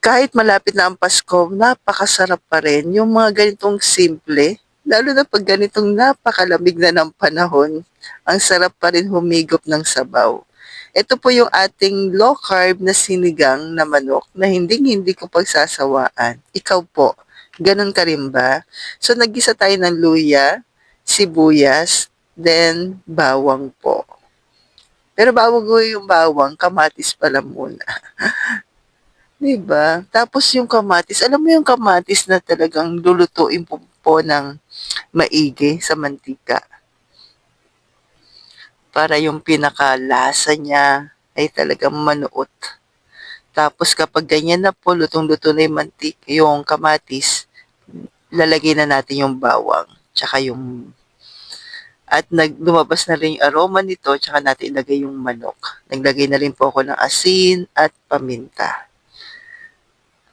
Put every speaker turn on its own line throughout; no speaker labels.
Kahit malapit na ang Pasko, napakasarap pa rin yung mga ganitong simple, lalo na 'pag ganitong napakalamig na ng panahon, ang sarap pa rin humigop ng sabaw. Ito po yung ating low carb na sinigang na manok na hinding-hindi ko pagsasawaan. Ikaw po, gano'n ka rin ba? So naggisa tayo ng luya, sibuyas, then bawang po. Pero bago yung bawang, kamatis pala muna. 'Di ba? Tapos yung kamatis, alam mo yung kamatis na talagang lulutuin po ng maigi sa mantika para yung pinakalasa niya ay talagang manuot. Tapos kapag ganyan na po, lutong-luto na yung kamatis, lalagay na natin yung bawang, tsaka yung at lumabas na rin yung aroma nito, tsaka natin ilagay yung manok. Naglagay na rin po ako ng asin at paminta.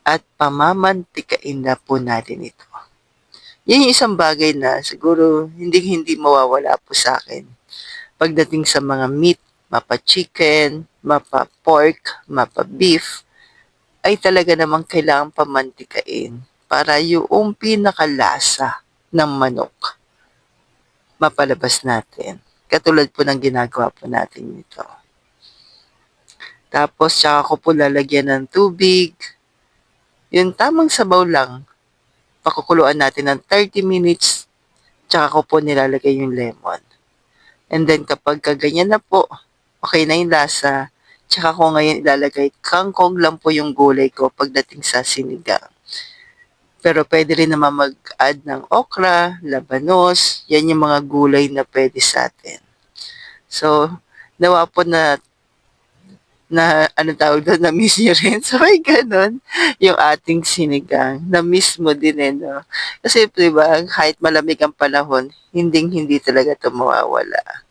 At pamamantikain na po natin ito. Yan yung isang bagay na siguro hindi mawawala po sa akin. Pagdating sa mga meat, mapa-chicken, mapa-pork, mapa-beef, ay talaga namang kailangan pamantikain para yung pinakalasa ng manok mapalabas natin. Katulad po ng ginagawa po natin nito. Tapos, tsaka ko po lalagyan ng tubig. Yung tamang sabaw lang. Pakukuluan natin ng 30 minutes. Tsaka ko po nilalagay yung lemon. And then, kapag kaganyan na po, okay na yung lasa. Tsaka ko ngayon ilalagay, kangkong lang po yung gulay ko pagdating sa sinigang. Pero pwede rin naman mag-add ng okra, labanos, yan yung mga gulay na pwede sa atin. So, nawa po na ano tawag doon, na-miss nyo rin. So, may ganun yung ating sinigang. Na-miss mo din no? Kasi, diba, kahit malamig ang panahon, hindi talaga ito mawawala.